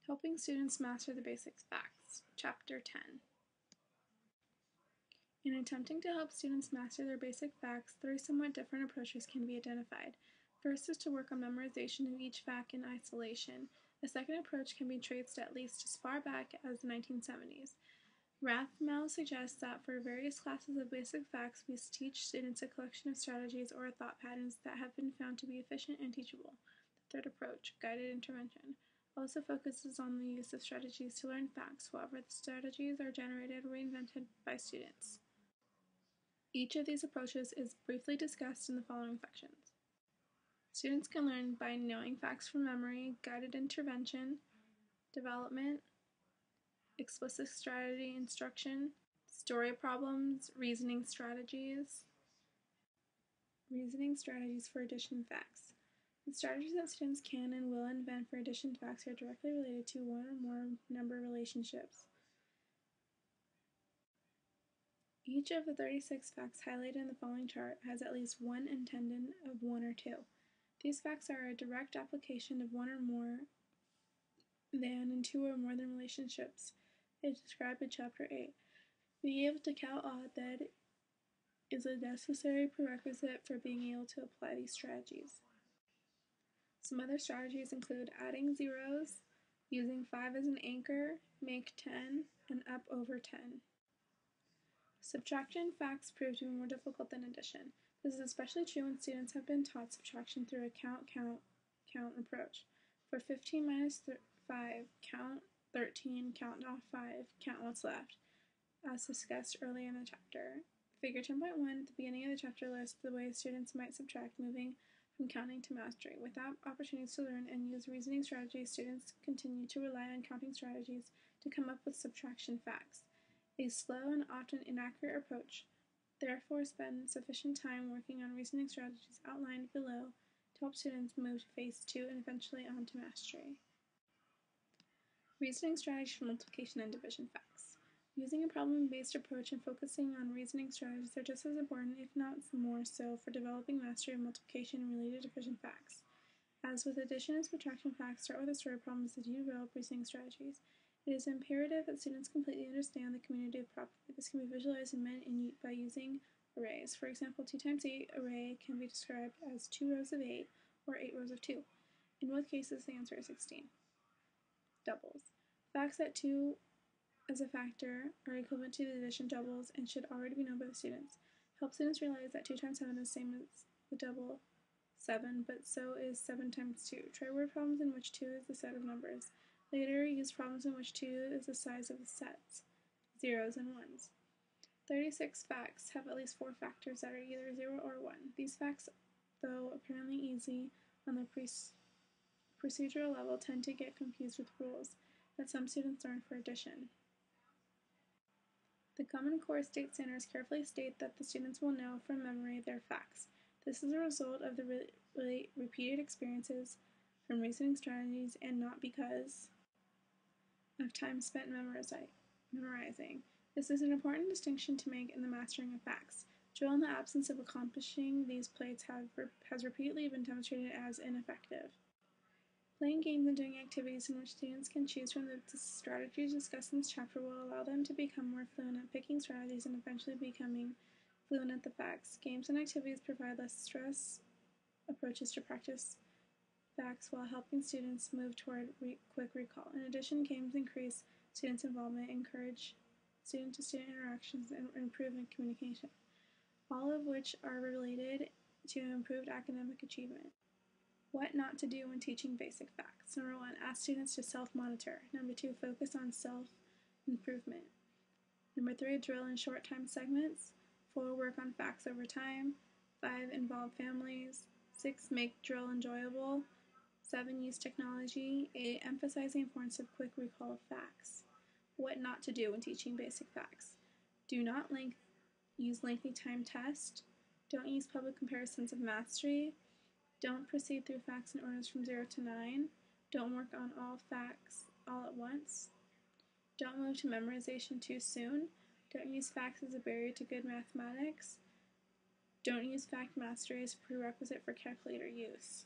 Helping Students Master the Basic Facts, Chapter 10. In attempting to help students master their basic facts, three somewhat different approaches can be identified. First is to work on memorization of each fact in isolation. A second approach can be traced at least as far back as the 1970s. Rathmel suggests that for various classes of basic facts, we teach students a collection of strategies or thought patterns that have been found to be efficient and teachable. The third approach, guided intervention, also focuses on the use of strategies to learn facts. However, the strategies are generated or reinvented by students. Each of these approaches is briefly discussed in the following sections. Students can learn by knowing facts from memory, guided intervention, development, explicit strategy instruction, story problems, reasoning strategies for addition facts. The strategies that students can and will invent for addition facts are directly related to one or more number relationships. Each of the 36 facts highlighted in the following chart has at least one intendant of one or two. These facts are a direct application of one or more than and two or more than relationships as described in Chapter 8. Being able to count odd that is a necessary prerequisite for being able to apply these strategies. Some other strategies include adding zeros, using 5 as an anchor, make 10, and up over 10. Subtraction facts prove to be more difficult than addition. This is especially true when students have been taught subtraction through a count approach. For 15 minus 5, count 13, count off 5, count what's left, as discussed earlier in the chapter. Figure 10.1 at the beginning of the chapter lists the ways students might subtract, moving from counting to mastery. Without opportunities to learn and use reasoning strategies, students continue to rely on counting strategies to come up with subtraction facts. A slow and often inaccurate approach. Therefore, spend sufficient time working on reasoning strategies outlined below to help students move to phase 2 and eventually on to mastery. Reasoning strategies for multiplication and division facts. Using a problem-based approach and focusing on reasoning strategies are just as important, if not more so, for developing mastery of multiplication and related division facts. As with addition and subtraction facts, start with a story problem as you develop reasoning strategies. It is imperative that students completely understand the commutative property. This can be visualized and meant by using arrays. For example, 2 times 8 array can be described as 2 rows of 8 or 8 rows of 2. In both cases, the answer is 16. Doubles. Facts that 2 as a factor are equivalent to the addition doubles and should already be known by the students. Help students realize that 2 times 7 is the same as the double 7, but so is 7 times 2. Try word problems in which 2 is the set of numbers. Later, use problems in which 2 is the size of the sets, zeros and ones. 36 facts have at least 4 factors that are either 0 or 1. These facts, though apparently easy on the procedural level, tend to get confused with rules that some students learn for addition. The Common Core state standards carefully state that the students will know from memory their facts. This is a result of the repeated experiences from reasoning strategies and not because of time spent memorizing. This is an important distinction to make in the mastering of facts. Drill in the absence of accomplishing these plates has repeatedly been demonstrated as ineffective. Playing games and doing activities in which students can choose from the strategies discussed in this chapter will allow them to become more fluent at picking strategies and eventually becoming fluent at the facts. Games and activities provide less stress approaches to practice facts while helping students move toward quick recall. In addition, games increase students' involvement, encourage student-to-student interactions, and improve communication, all of which are related to improved academic achievement. What not to do when teaching basic facts. Number 1, ask students to self-monitor. Number 2, focus on self-improvement. Number 3, drill in short time segments. 4, work on facts over time. 5, involve families. 6, make drill enjoyable. 7, use technology. 8, emphasize the importance of quick recall of facts. What not to do when teaching basic facts. Do not use lengthy time tests. Don't use public comparisons of mastery. Don't proceed through facts in orders from 0 to 9. Don't work on all facts all at once. Don't move to memorization too soon. Don't use facts as a barrier to good mathematics. Don't use fact mastery as a prerequisite for calculator use.